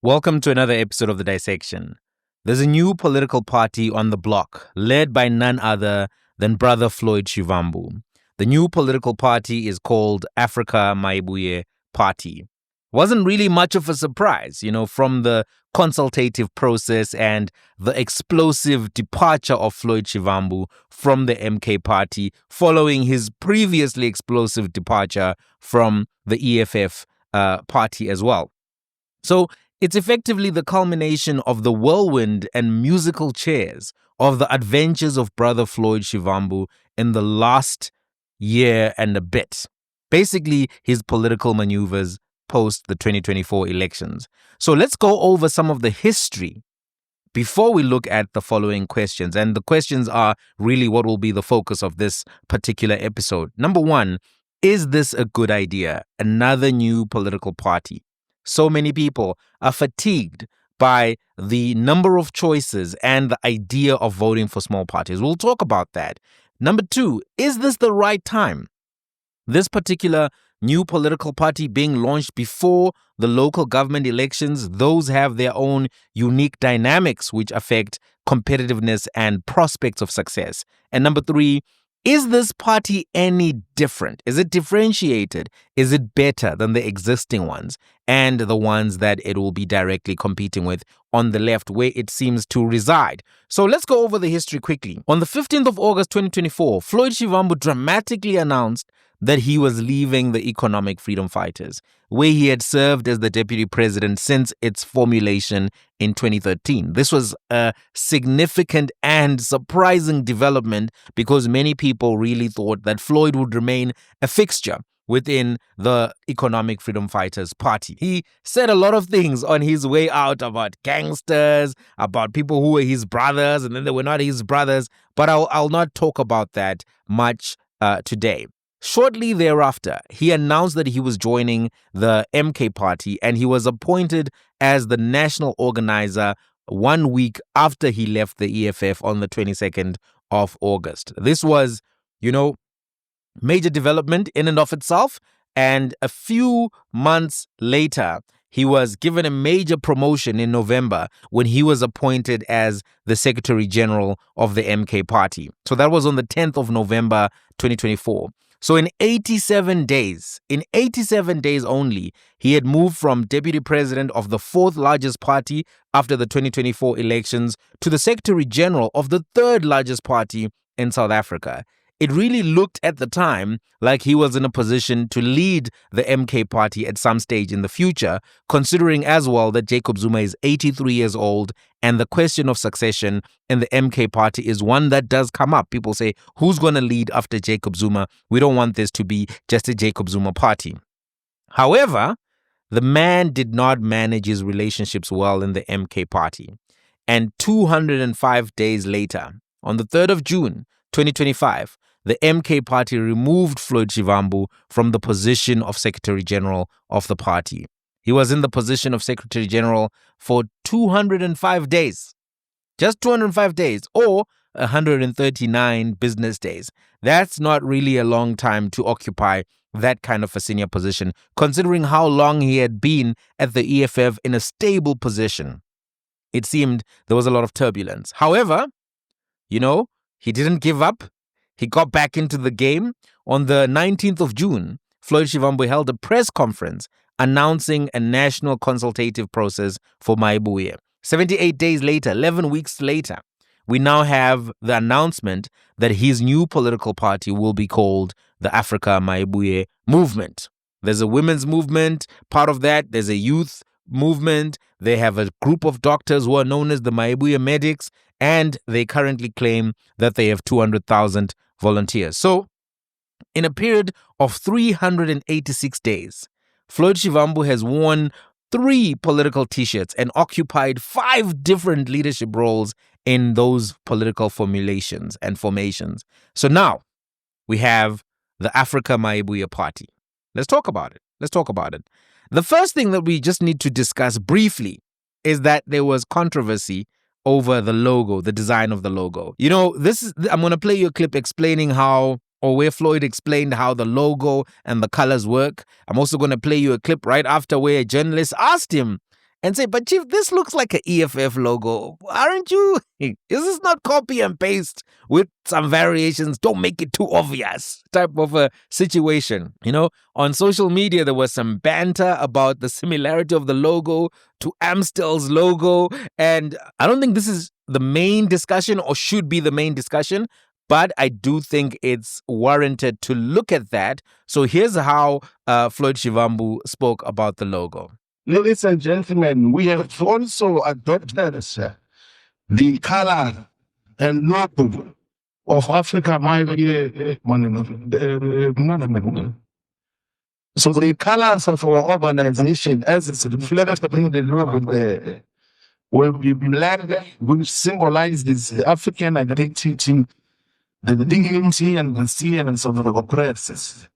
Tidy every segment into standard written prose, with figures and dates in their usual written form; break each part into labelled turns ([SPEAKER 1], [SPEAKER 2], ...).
[SPEAKER 1] Welcome to another episode of The Dissection. There's a new political party on the block, led by none other than brother Floyd Shivambu. The new political party is called Mayibuye Party. Wasn't really much of a surprise, from the consultative process and the explosive departure of Floyd Shivambu from the MK party following his previously explosive departure from the EFF party as well. So it's effectively the culmination of the whirlwind and musical chairs of the adventures of brother Floyd Shivambu in the last year and a bit. Basically, his political maneuvers post the 2024 elections. So let's go over some of the history before we look at the following questions. And the questions are really what will be the focus of this particular episode. Number one, is this a good idea? Another new political party. So many people are fatigued by the number of choices and the idea of voting for small parties. We'll talk about that. Number two, is this the right time? This particular new political party being launched before the local government elections, those have their own unique dynamics which affect competitiveness and prospects of success. And number three, is this party any different? Is it differentiated? Is it better than the existing ones and the ones that it will be directly competing with on the left where it seems to reside? So let's go over the history quickly. On the 15th of August 2024, Floyd Shivambu dramatically announced that he was leaving the Economic Freedom Fighters, where he had served as the deputy president since its formulation in 2013. This was a significant and surprising development because many people really thought that Floyd would remain a fixture within the Economic Freedom Fighters party. He said a lot of things on his way out about gangsters, about people who were his brothers and then they were not his brothers, but I'll not talk about that much today. Shortly thereafter, he announced that he was joining the MK party and he was appointed as the national organizer 1 week after he left the EFF on the 22nd of August. This was, major development in and of itself. And a few months later, he was given a major promotion in November when he was appointed as the Secretary General of the MK party. So that was on the 10th of November, 2024. So in 87 days only, he had moved from deputy president of the fourth largest party after the 2024 elections to the secretary general of the third largest party in South Africa. It really looked at the time like he was in a position to lead the MK party at some stage in the future, considering as well that Jacob Zuma is 83 years old and the question of succession in the MK party is one that does come up. People say, who's going to lead after Jacob Zuma? We don't want this to be just a Jacob Zuma party. However, the man did not manage his relationships well in the MK party. And 205 days later, on the 3rd of June, 2025, the MK party removed Floyd Shivambu from the position of Secretary General of the party. He was in the position of Secretary General for 205 days. Just 205 days or 139 business days. That's not really a long time to occupy that kind of a senior position, considering how long he had been at the EFF in a stable position. It seemed there was a lot of turbulence. However, he didn't give up. He got back into the game. On the 19th of June, Floyd Shivambu held a press conference announcing a national consultative process for Mayibuye. 78 days later, 11 weeks later, we now have the announcement that his new political party will be called the Africa Mayibuye Movement. There's a women's movement, part of that. There's a youth movement. They have a group of doctors who are known as the Mayibuye Medics, and they currently claim that they have 200,000 volunteers. So, in a period of 386 days, Floyd Shivambu has worn 3 political t-shirts and occupied 5 different leadership roles in those political formulations and formations. So now we have the Africa Mayibuye Party. Let's talk about it. The first thing that we just need to discuss briefly is that there was controversy over the logo, the design of the logo. I'm going to play you a clip explaining where Floyd explained how the logo and the colors work. I'm also going to play you a clip right after where a journalist asked him and say, but Chief, this looks like an EFF logo. Aren't you? Is this not copy and paste with some variations? Don't make it too obvious type of a situation. On social media, there was some banter about the similarity of the logo to Amstel's logo. And I don't think this is the main discussion or should be the main discussion, but I do think it's warranted to look at that. So here's how Floyd Shivambu spoke about the logo.
[SPEAKER 2] Ladies and gentlemen, we have also adopted the color and logo of Africa Mayibuye Party. So the colors of our organization, as it's reflected in the logo, will be black, which symbolizes the African identity, the dignity and resilience of the oppressed,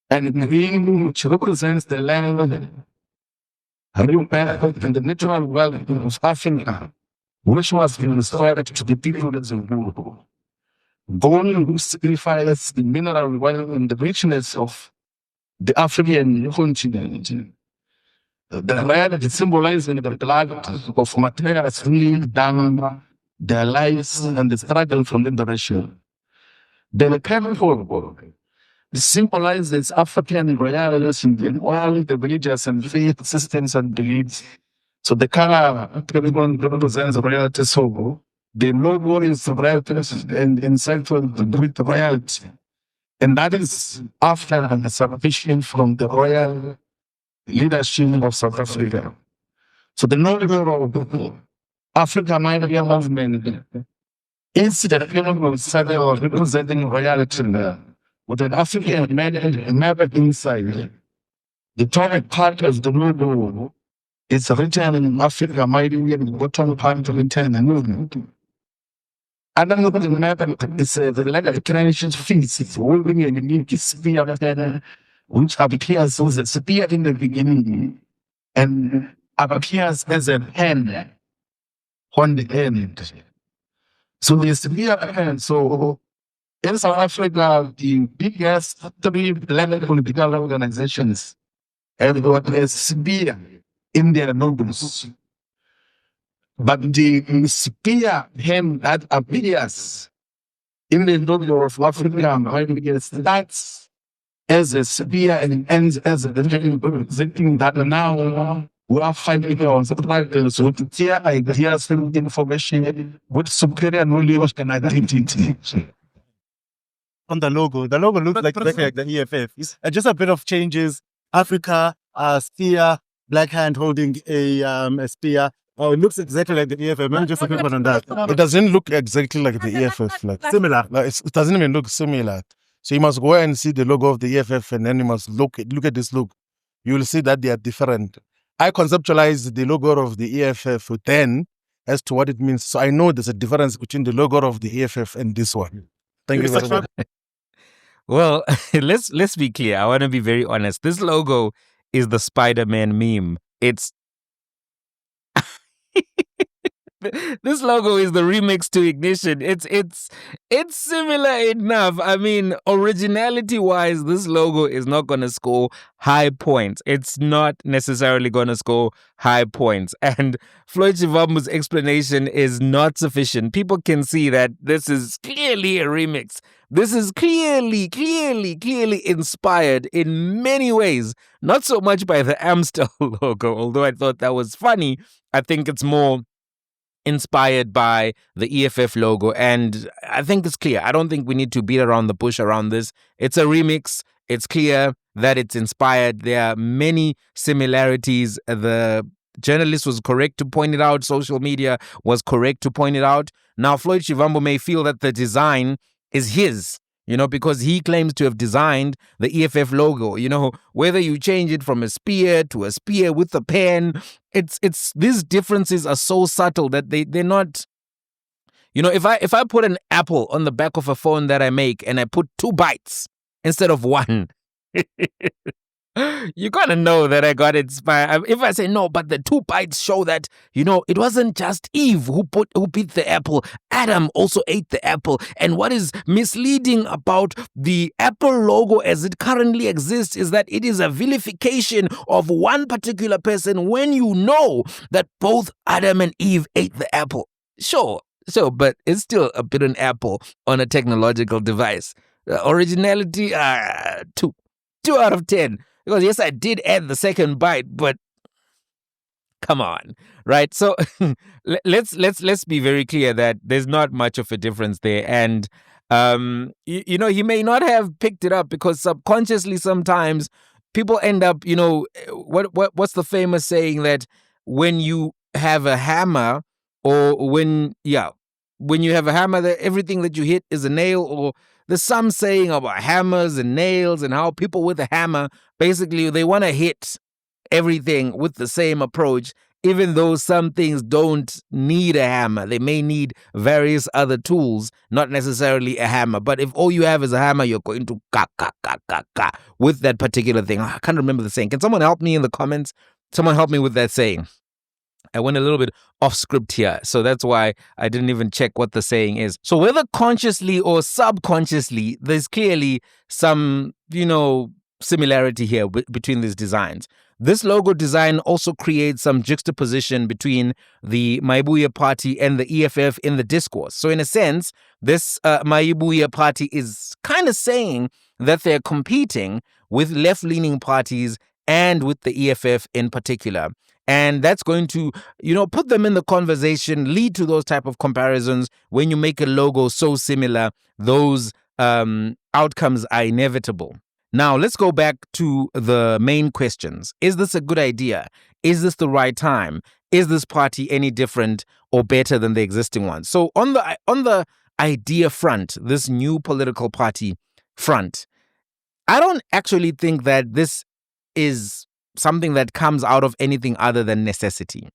[SPEAKER 2] and green, which represents the land, and the natural wealth of Africa, which was restored to the people of the world. Gold, which signifies the mineral wealth and the richness of the African continent. The red symbolizing the blood of materials really down their lives and the struggle from liberation. The purple symbolizes African royalty in all the religious and faith systems and beliefs. So the color represents royalty. So the logo is red and encircled with royalty. And that is after the separation from the royal leadership of South Africa. So the logo of Africa Mayibuye movement is the pinnacle symbol representing royalty with an African map inside. The top part of the logo is written in Africa Mayibuye, the bottom part written in movement. And then the map is the leg of creation feast, holding a unique spear which appears as a spear in the beginning and appears as a pen on the end. So the spear pen, so in South Africa, the biggest 3 black political organizations have got a spear in their logos. But the spear hand that appears in the logo of Africa starts as a spear and ends as a representing that now we are finding on subscribers with clear ideas and information with superior knowledge and identity.
[SPEAKER 3] On the logo looks like the EFF. It's just a bit of changes. Africa, spear, black hand holding a spear. Oh, it looks exactly like the EFF. Maybe just a bit more on that.
[SPEAKER 4] It doesn't look exactly like the EFF.
[SPEAKER 3] Similar.
[SPEAKER 4] It doesn't even look similar. So you must go and see the logo of the EFF, and then you must look at this look. You will see that they are different. I conceptualized the logo of the EFF then as to what it means. So I know there's a difference between the logo of the EFF and this one. Thank you very much.
[SPEAKER 1] Well, let's be clear. I want to be very honest. This logo is the Spider-Man meme. This logo is the remix to Ignition. It's similar enough. I mean, originality-wise, this logo is not going to score high points. It's not necessarily going to score high points. And Floyd Shivambu's explanation is not sufficient. People can see that this is clearly a remix. This is clearly inspired in many ways. Not so much by the Amstel logo, although I thought that was funny. I think it's more inspired by the EFF logo, and I think it's clear. I don't think we need to beat around the bush around this. It's a remix. It's clear that it's inspired. There are many similarities. The journalist was correct to point it out. Social media was correct to point it out. Now, Floyd Shivambu may feel that the design is his, because he claims to have designed the EFF logo. Whether you change it from a spear to a spear with a pen, it's these differences are so subtle that they're not. If I put an apple on the back of a phone that I make and I put 2 bytes instead of 1, You gotta know that I got inspired. If I say no, but the 2 bites show that, it wasn't just Eve who beat the apple. Adam also ate the apple. And what is misleading about the Apple logo as it currently exists is that it is a vilification of one particular person when you know that both Adam and Eve ate the apple. Sure, but it's still a bit an apple on a technological device. Originality, 2. 2 out of 10. Because yes, I did add the second bite, but come on, right? So let's be very clear that there's not much of a difference there, and he may not have picked it up because subconsciously sometimes people end up, what's the famous saying that when you have a hammer, or when you have a hammer, that everything that you hit is a nail, or there's some saying about hammers and nails and how people with a hammer, basically, they want to hit everything with the same approach, even though some things don't need a hammer. They may need various other tools, not necessarily a hammer. But if all you have is a hammer, you're going to ka with that particular thing. I can't remember the saying. Can someone help me in the comments? Someone help me with that saying. I went a little bit off script here, so that's why I didn't even check what the saying is. So whether consciously or subconsciously, there's clearly some, similarity here between these designs. This logo design also creates some juxtaposition between the Mayibuye Party and the EFF in the discourse. So in a sense, this Mayibuye Party is kind of saying that they're competing with left-leaning parties and with the EFF in particular. And that's going to, put them in the conversation, lead to those type of comparisons. When you make a logo so similar, those outcomes are inevitable. Now, let's go back to the main questions. Is this a good idea? Is this the right time? Is this party any different or better than the existing one? So on the idea front, this new political party front, I don't actually think that this is something that comes out of anything other than necessity.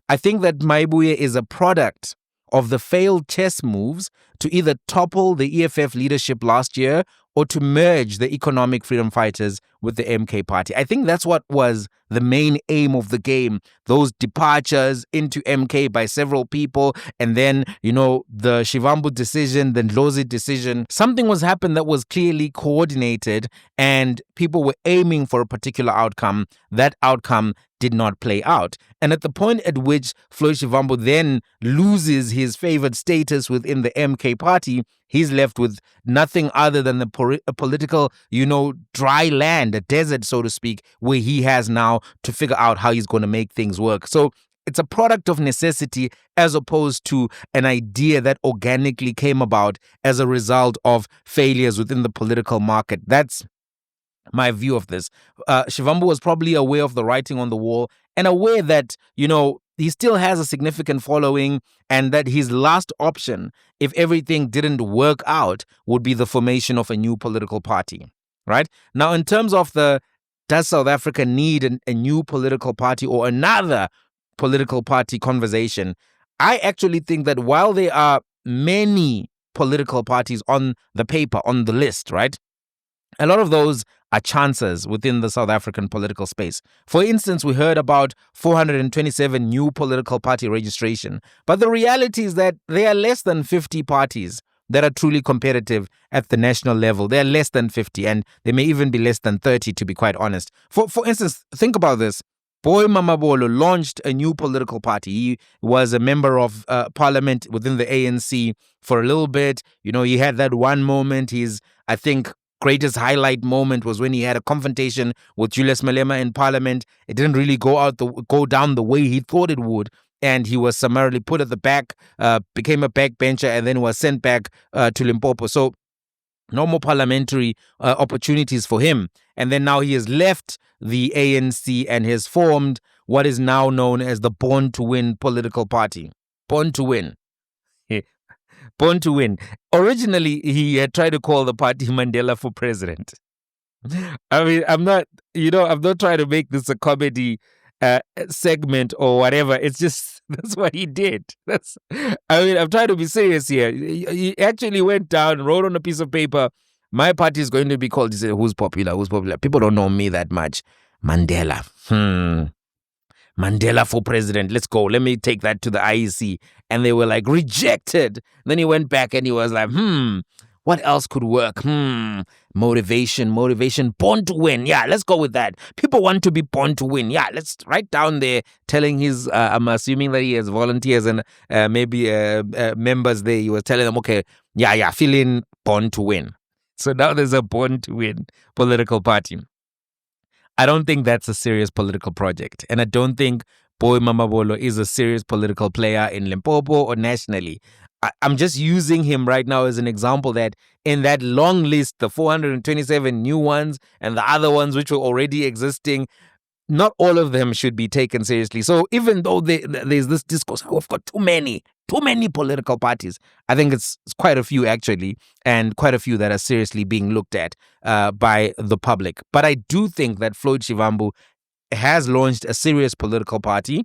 [SPEAKER 1] I think that Mayibuye is a product of the failed chess moves to either topple the EFF leadership last year or to merge the economic freedom fighters with the MK party. I think that's what was the main aim of the game. Those departures into MK by several people, and then, the Shivambu decision, the Ndlozi decision. Something was happened that was clearly coordinated, and people were aiming for a particular outcome. That outcome did not play out. And at the point at which Floyd Shivambu then loses his favored status within the MK party, he's left with nothing other than a political, dry land, a desert, so to speak, where he has now to figure out how he's going to make things work. So it's a product of necessity as opposed to an idea that organically came about as a result of failures within the political market. That's my view of this. Shivambu was probably aware of the writing on the wall and aware that, he still has a significant following and that his last option, if everything didn't work out, would be the formation of a new political party, right? Now, in terms of does South Africa need a new political party or another political party conversation, I actually think that while there are many political parties on the paper, on the list, right? A lot of those are chances within the South African political space. For instance, we heard about 427 new political party registration. But the reality is that there are less than 50 parties that are truly competitive at the national level. There are less than 50, and there may even be less than 30, to be quite honest. For instance, think about this. Boy Mamabolo launched a new political party. He was a member of parliament within the ANC for a little bit. He had that one moment. I think, greatest highlight moment was when he had a confrontation with Julius Malema in parliament. It didn't really go down the way he thought it would, and he was summarily put at the back, became a backbencher, and then was sent back to Limpopo. So no more parliamentary opportunities for him. And then now he has left the ANC and has formed what is now known as the Born to Win political party. Born to Win. Born to Win. Originally, he had tried to call the party Mandela for president. I mean, I'm not trying to make this a comedy segment or whatever. It's just, that's what he did. I'm trying to be serious here. He actually went down, wrote on a piece of paper, My party is going to be called, you say, who's popular? Who's popular? People don't know me that much. Mandela. Mandela for president. Let's go. Let me take that to the IEC. And they were like, rejected. Then he went back and he was like, what else could work? Motivation. Born to win. Yeah, let's go with that. People want to be born to win. Yeah, let's write down there telling his, I'm assuming that he has volunteers and maybe members there. He was telling them, okay, yeah, fill in born to win. So now there's a born to win political party. I don't think that's a serious political project. And I don't think Boy Mamabolo is a serious political player in Limpopo or nationally. I'm just using him right now as an example that in that long list, the 427 new ones and the other ones which were already existing, not all of them should be taken seriously. So even though there's this discourse, we've got too many political parties, I think it's quite a few actually, and quite a few that are seriously being looked at by the public. But I do think that Floyd Shivambu has launched a serious political party.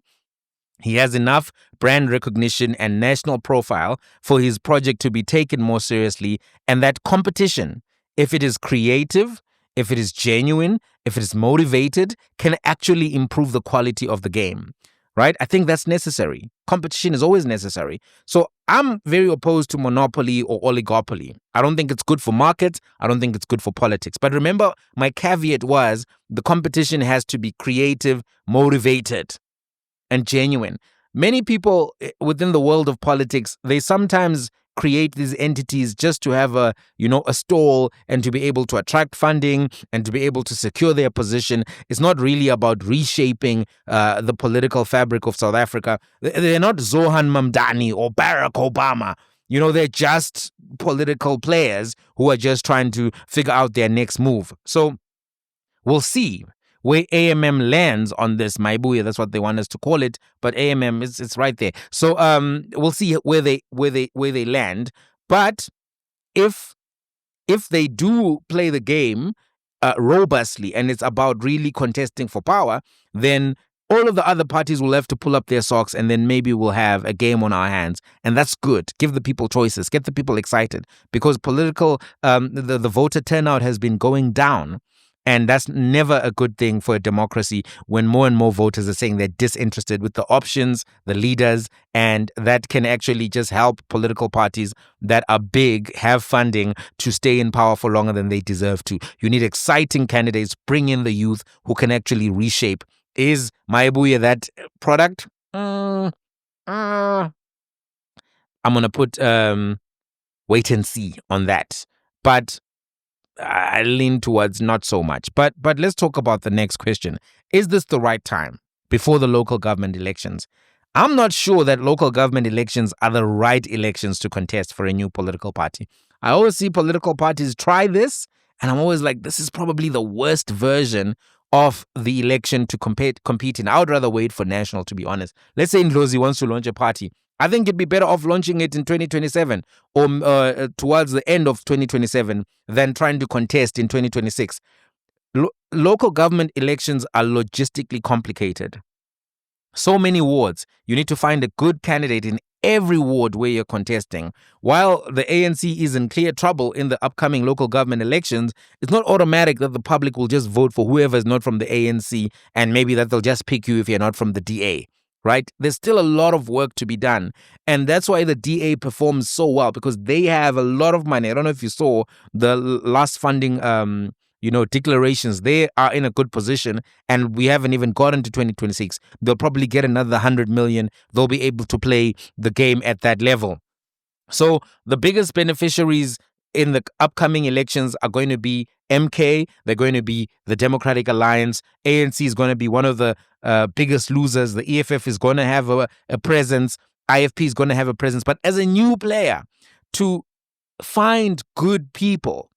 [SPEAKER 1] He has enough brand recognition and national profile for his project to be taken more seriously, and that competition, if it is creative, if it is genuine, if it is motivated, can actually improve the quality of the game, right? I think that's necessary. Competition is always necessary. So I'm very opposed to monopoly or oligopoly. I don't think it's good for markets. I don't think it's good for politics. But remember, my caveat was the competition has to be creative, motivated, and genuine. Many people within the world of politics, they sometimes create these entities just to have a stall and to be able to attract funding and to be able to secure their position. It's not really about reshaping the political fabric of South Africa. They're not Zohan Mamdani or Barack Obama. They're just political players who are just trying to figure out their next move. So we'll see where AMM lands on this. Mayibuye, that's what they want us to call it, but AMM it's right there. So we'll see where they land. But if they do play the game robustly and it's about really contesting for power, then all of the other parties will have to pull up their socks, and then maybe we'll have a game on our hands. And that's good. Give the people choices. Get the people excited, because political the voter turnout has been going down. And that's never a good thing for a democracy when more and more voters are saying they're disinterested with the options, the leaders, and that can actually just help political parties that are big have funding to stay in power for longer than they deserve to. You need exciting candidates, bring in the youth who can actually reshape. Is Mayibuye that product? I'm going to put wait and see on that. But I lean towards not so much. But let's talk about the next question. Is this the right time before the local government elections? I'm not sure that local government elections are the right elections to contest for a new political party. I always see political parties try this, and I'm always like, this is probably the worst version of the election to compete in. I would rather wait for national, to be honest. Let's say Ndlozi wants to launch a party. I think it'd be better off launching it in 2027 or towards the end of 2027 than trying to contest in 2026. Local government elections are logistically complicated. So many wards. You need to find a good candidate in every ward where you're contesting. While the ANC is in clear trouble in the upcoming local government elections, it's not automatic that the public will just vote for whoever is not from the ANC, and maybe that they'll just pick you if you're not from the DA. Right? There's still a lot of work to be done. And that's why the DA performs so well, because they have a lot of money. I don't know if you saw the last funding, declarations. They are in a good position, and we haven't even gotten to 2026. They'll probably get another 100 million. They'll be able to play the game at that level. So the biggest beneficiaries in the upcoming elections are going to be MK, they're going to be the Democratic Alliance, ANC is going to be one of the biggest losers, the EFF is going to have a presence, IFP is going to have a presence. But as a new player, to find good people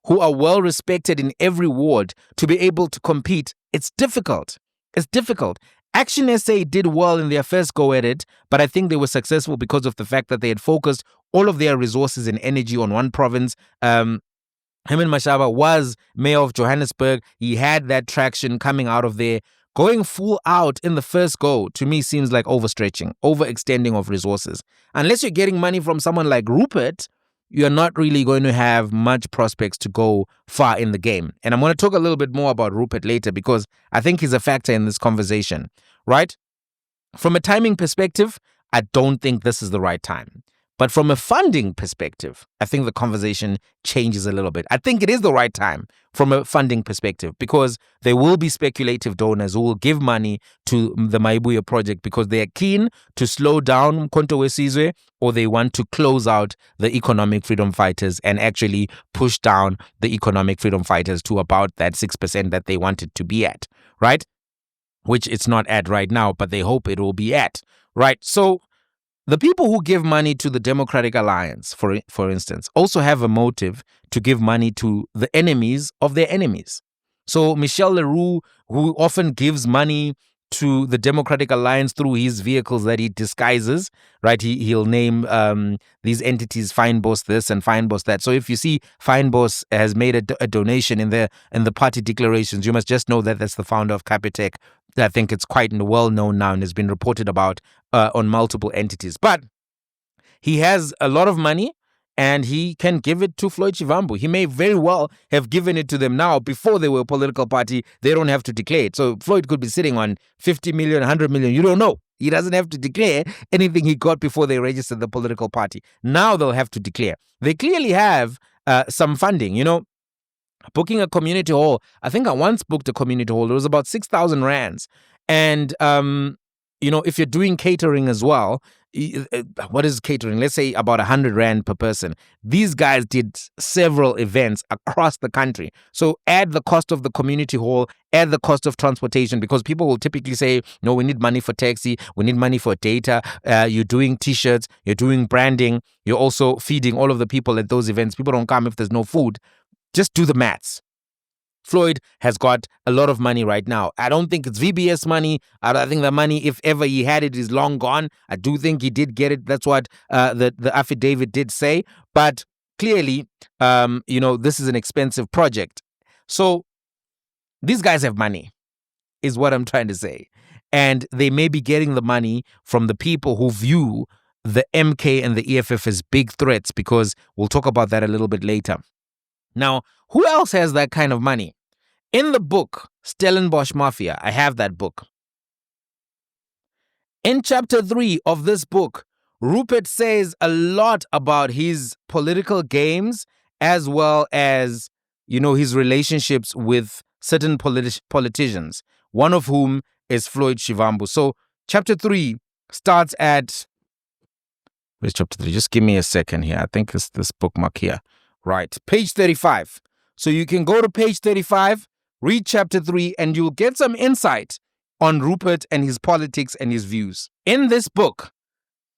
[SPEAKER 1] who are well respected in every ward to be able to compete, it's difficult. It's difficult. Action SA did well in their first go at it, but I think they were successful because of the fact that they had focused all of their resources and energy on one province. Herman Mashaba was mayor of Johannesburg. He had that traction coming out of there. Going full out in the first go, to me, seems like overstretching, overextending of resources. Unless you're getting money from someone like Rupert, you're not really going to have much prospects to go far in the game. And I'm going to talk a little bit more about Rupert later because I think he's a factor in this conversation, right? From a timing perspective, I don't think this is the right time. But from a funding perspective, I think the conversation changes a little bit. I think it is the right time from a funding perspective because there will be speculative donors who will give money to the Mayibuye project because they are keen to slow down Mkhonto weSizwe or they want to close out the economic freedom fighters and actually push down the economic freedom fighters to about that 6% that they wanted to be at, right? Which it's not at right now, but they hope it will be at, right? So the people who give money to the Democratic Alliance, for instance, also have a motive to give money to the enemies of their enemies. So Michel Leroux, who often gives money to the Democratic Alliance through his vehicles that he disguises, right? He'll name these entities Fynbos this and Fynbos that. So if you see Fynbos has made a donation in the party declarations, you must just know that that's the founder of Capitec. I think it's quite well known now and has been reported about on multiple entities. But he has a lot of money and he can give it to Floyd Shivambu. He may very well have given it to them now before they were a political party. They don't have to declare it. So Floyd could be sitting on 50 million, 100 million. You don't know. He doesn't have to declare anything he got before they registered the political party. Now they'll have to declare. They clearly have some funding, booking a community hall. I think I once booked a community hall. It was about 6,000 rands. And, if you're doing catering as well, what is catering? Let's say about 100 rand per person. These guys did several events across the country. So add the cost of the community hall, add the cost of transportation, because people will typically say, no, we need money for taxi, we need money for data. You're doing t-shirts, you're doing branding, you're also feeding all of the people at those events. People don't come if there's no food. Just do the maths. Floyd has got a lot of money right now. I don't think it's VBS money. I think the money, if ever he had it, is long gone. I do think he did get it. That's what the affidavit did say. But clearly, this is an expensive project. So these guys have money, is what I'm trying to say. And they may be getting the money from the people who view the MK and the EFF as big threats, because we'll talk about that a little bit later. Now, who else has that kind of money? In the book, Stellenbosch Mafia, I have that book. In chapter 3 of this book, Rupert says a lot about his political games as well as, his relationships with certain politicians, one of whom is Floyd Shivambu. So chapter 3 starts at... Where's chapter 3? Just give me a second here. I think it's this bookmark here. Right, page 35. So you can go to page 35, read chapter 3, and you'll get some insight on Rupert and his politics and his views. In this book,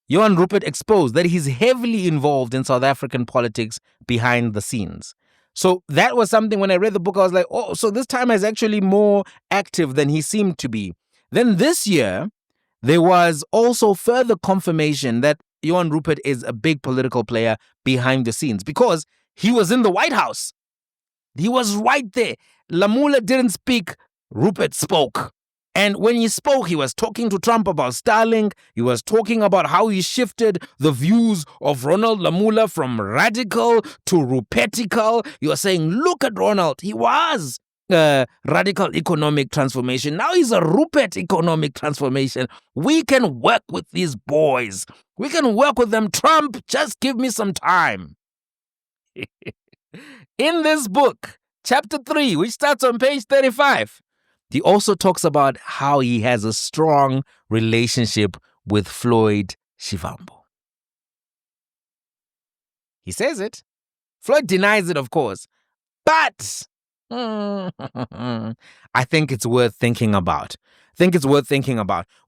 [SPEAKER 1] Johan Rupert exposed that he's heavily involved in South African politics behind the scenes. So that was something when I read the book, I was like, oh, so this time is actually more active than he seemed to be. Then this year, there was also further confirmation that Johan Rupert is a big political player behind the scenes because he was in the White House. He was right there. Lamula didn't speak. Rupert spoke. And when he spoke, he was talking to Trump about Starlink. He was talking about how he shifted the views of Ronald Lamula from radical to Rupertical. He was saying, look at Ronald. He was radical economic transformation. Now he's a Rupert economic transformation. We can work with these boys. We can work with them. Trump, just give me some time. In this book, chapter 3, which starts on page 35, he also talks about how he has a strong relationship with Floyd Shivambu. He says it. Floyd denies it, of course. But I think it's worth thinking about.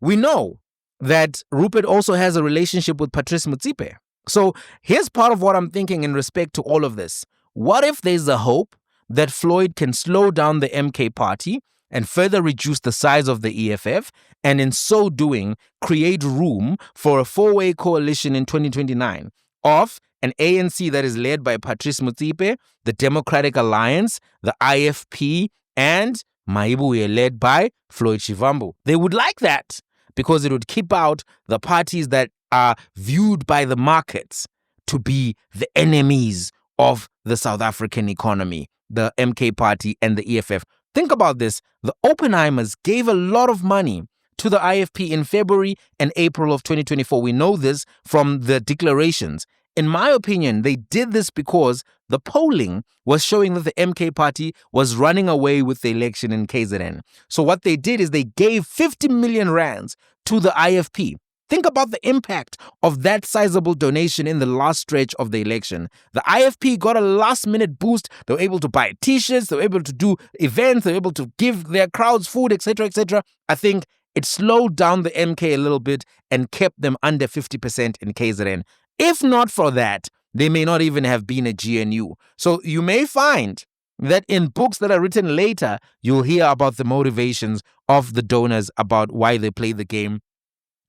[SPEAKER 1] We know that Rupert also has a relationship with Patrice Motsepe. So here's part of what I'm thinking in respect to all of this. What if there's a hope that Floyd can slow down the MK party and further reduce the size of the EFF, and in so doing, create room for a four-way coalition in 2029 of an ANC that is led by Patrice Motsepe, the Democratic Alliance, the IFP, and Mayibuye led by Floyd Shivambu. They would like that because it would keep out the parties that are viewed by the markets to be the enemies of the South African economy, the MK Party and the EFF. Think about this. The Oppenheimers gave a lot of money to the IFP in February and April of 2024. We know this from the declarations. In my opinion, they did this because the polling was showing that the MK Party was running away with the election in KZN. So what they did is they gave 50 million rands to the IFP. Think about the impact of that sizable donation in the last stretch of the election. The IFP got a last-minute boost. They were able to buy T-shirts. They were able to do events. They were able to give their crowds food, etc., etc. I think it slowed down the MK a little bit and kept them under 50% in KZN. If not for that, they may not even have been a GNU. So you may find that in books that are written later, you'll hear about the motivations of the donors, about why they played the game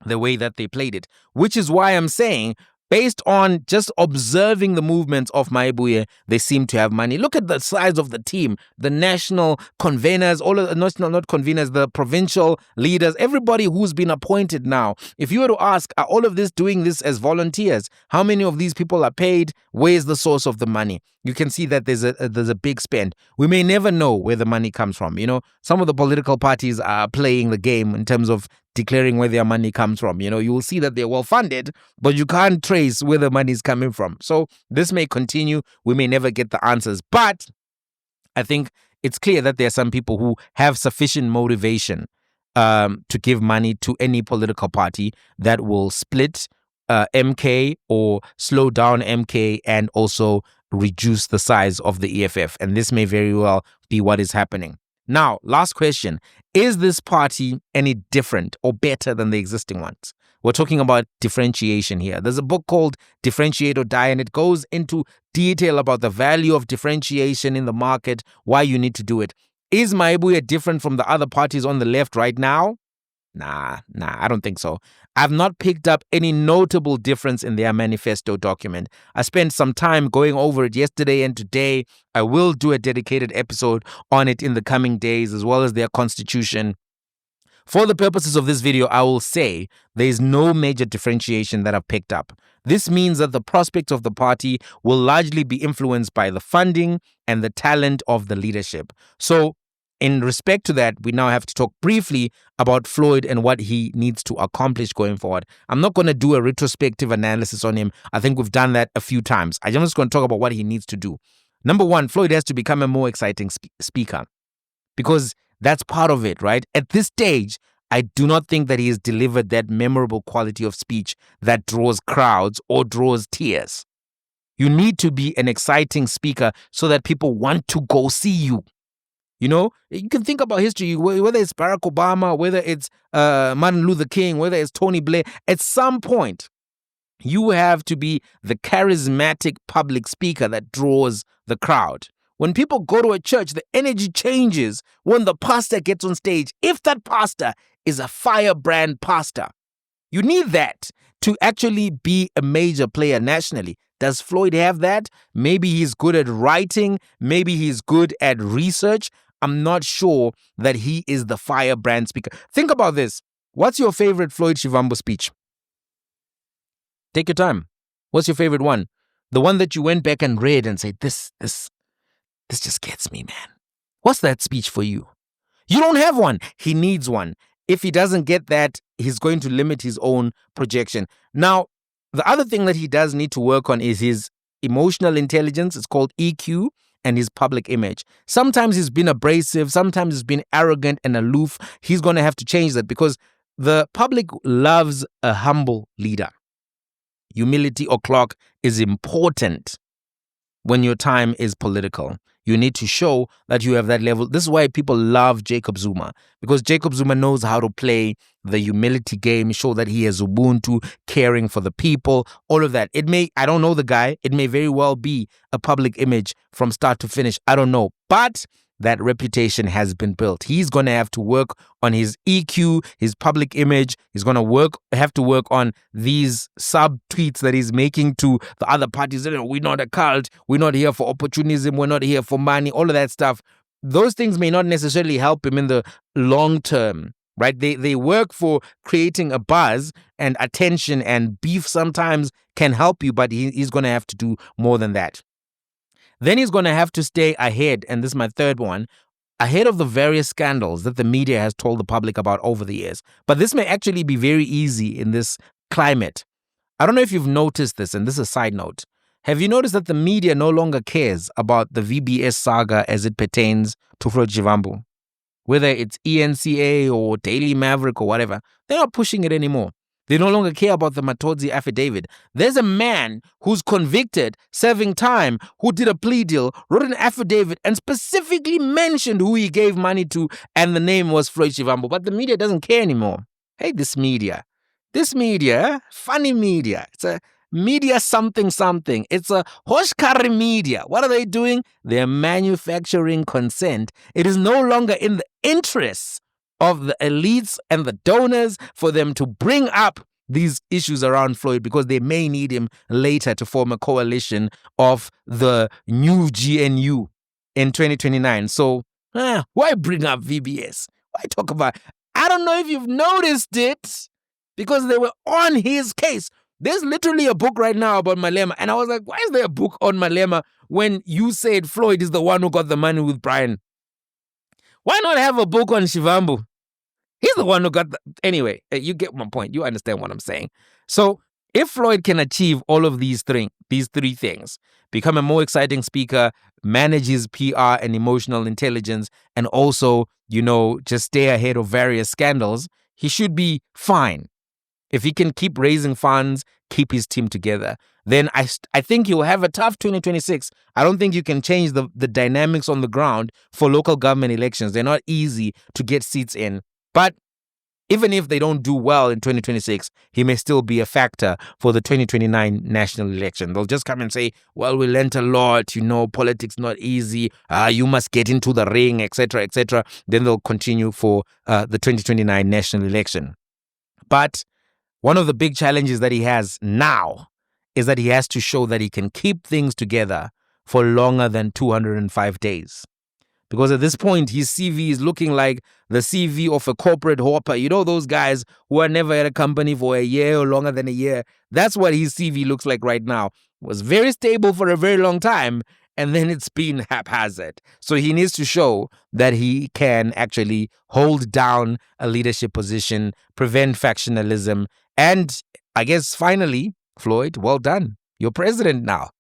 [SPEAKER 1] the way that they played it, which is why I'm saying, based on just observing the movements of Mayibuye, they seem to have money. Look at the size of the team, the national conveners, all of the national, not conveners, the provincial leaders, everybody who's been appointed now. If you were to ask, are all of this doing this as volunteers? How many of these people are paid? Where's the source of the money? You can see that there's a big spend. We may never know where the money comes from. You know, some of the political parties are playing the game in terms of declaring where their money comes from. You know, you will see that they're well funded, but you can't trace where the money is coming from. So this may continue. We may never get the answers, but I think it's clear that there are some people who have sufficient motivation to give money to any political party that will split MK or slow down MK and also reduce the size of the EFF. And this may very well be what is happening. Now, last question. Is this party any different or better than the existing ones? We're talking about differentiation here. There's a book called Differentiate or Die, and it goes into detail about the value of differentiation in the market, why you need to do it. Is Mayibuye different from the other parties on the left right now? Nah, I don't think so. I've not picked up any notable difference in their manifesto document. I spent some time going over it yesterday and today. I will do a dedicated episode on it in the coming days, as well as their constitution. For the purposes of this video, I will say there is no major differentiation that I've picked up. This means that the prospects of the party will largely be influenced by the funding and the talent of the leadership. So, in respect to that, we now have to talk briefly about Floyd and what he needs to accomplish going forward. I'm not going to do a retrospective analysis on him. I think we've done that a few times. I'm just going to talk about what he needs to do. Number one, Floyd has to become a more exciting speaker, because that's part of it, right? At this stage, I do not think that he has delivered that memorable quality of speech that draws crowds or draws tears. You need to be an exciting speaker so that people want to go see you. You know, you can think about history, whether it's Barack Obama, whether it's Martin Luther King, whether it's Tony Blair. At some point, you have to be the charismatic public speaker that draws the crowd. When people go to a church, the energy changes when the pastor gets on stage. If that pastor is a firebrand pastor, you need that to actually be a major player nationally. Does Floyd have that? Maybe he's good at writing. Maybe he's good at research. I'm not sure that he is the firebrand speaker. Think about this. What's your favorite Floyd Shivambu speech? Take your time. What's your favorite one? The one that you went back and read and said, this just gets me, man. What's that speech for you? You don't have one. He needs one. If he doesn't get that, he's going to limit his own projection. Now, the other thing that he does need to work on is his emotional intelligence. It's called EQ, and his public image. Sometimes he's been abrasive. Sometimes he's been arrogant and aloof. He's going to have to change that, because the public loves a humble leader. Humility o'clock is important when your time is political. You need to show that you have that level. This is why people love Jacob Zuma, because Jacob Zuma knows how to play the humility game, show that he has Ubuntu, caring for the people, all of that. I don't know the guy. It may very well be a public image from start to finish. I don't know. But that reputation has been built. He's going to have to work on his EQ, his public image. He's going to have to work on these sub-tweets that he's making to the other parties. We're not a cult. We're not here for opportunism. We're not here for money. All of that stuff. Those things may not necessarily help him in the long term, right? They work for creating a buzz and attention, and beef sometimes can help you, but he's going to have to do more than that. Then he's going to have to stay ahead, and this is my third one, ahead of the various scandals that the media has told the public about over the years. But this may actually be very easy in this climate. I don't know if you've noticed this, and this is a side note. Have you noticed that the media no longer cares about the VBS saga as it pertains to Floyd Shivambu? Whether it's ENCA or Daily Maverick or whatever, they're not pushing it anymore. They no longer care about the Matodzi affidavit. There's a man who's convicted, serving time, who did a plea deal, wrote an affidavit, and specifically mentioned who he gave money to, and the name was Floyd Shivambu. But the media doesn't care anymore. Hey, this media, funny media. It's a media something. It's a hoshkari media. What are they doing? They're manufacturing consent. It is no longer in the interests of the elites and the donors for them to bring up these issues around Floyd, because they may need him later to form a coalition of the new GNU in 2029. So why bring up VBS? Why talk about? I don't know if you've noticed it, because they were on his case. There's literally a book right now about Malema, and I was like, why is there a book on Malema when you said Floyd is the one who got the money with Brian? Why not have a book on Shivambu? He's the one who got the... Anyway, you get my point. You understand what I'm saying. So if Floyd can achieve all of these three things, become a more exciting speaker, manage his PR and emotional intelligence, and also, just stay ahead of various scandals, he should be fine. If he can keep raising funds, keep his team together, then I think he'll have a tough 2026. I don't think you can change the dynamics on the ground for local government elections. They're not easy to get seats in. But even if they don't do well in 2026, he may still be a factor for the 2029 national election. They'll just come and say, well, we learned a lot, politics not easy, you must get into the ring, etc., etc. Then they'll continue for the 2029 national election. But one of the big challenges that he has now is that he has to show that he can keep things together for longer than 205 days. Because at this point, his CV is looking like the CV of a corporate hopper. Those guys who are never at a company for a year or longer than a year. That's what his CV looks like right now. Was very stable for a very long time, and then it's been haphazard. So he needs to show that he can actually hold down a leadership position, prevent factionalism, and I guess finally, Floyd, well done. You're president now.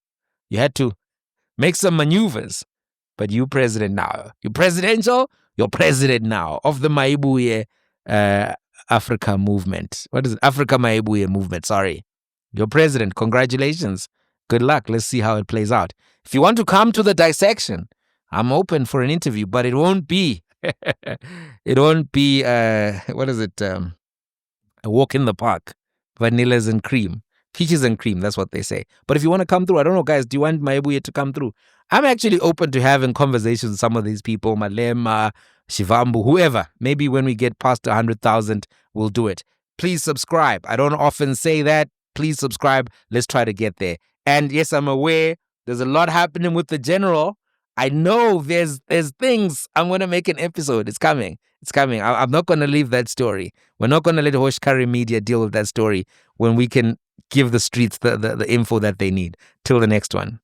[SPEAKER 1] You had to make some maneuvers, but you're president now. You're presidential, you're president now of the Mayibuye Africa movement. What is it? Africa Mayibuye movement, sorry. You're president. Congratulations. Good luck. Let's see how it plays out. If you want to come to the dissection, I'm open for an interview, but it won't be, what is it? A walk in the park, vanillas and cream, peaches and cream. That's what they say. But if you want to come through, I don't know, guys, do you want Mayibuye to come through? I'm actually open to having conversations with some of these people, Malema, Shivambu, whoever. Maybe when we get past 100,000, we'll do it. Please subscribe. I don't often say that. Please subscribe. Let's try to get there. And yes, I'm aware there's a lot happening with the general. I know there's things. I'm going to make an episode. It's coming. I'm not going to leave that story. We're not going to let Hoshkari Media deal with that story when we can give the streets the info that they need. Till the next one.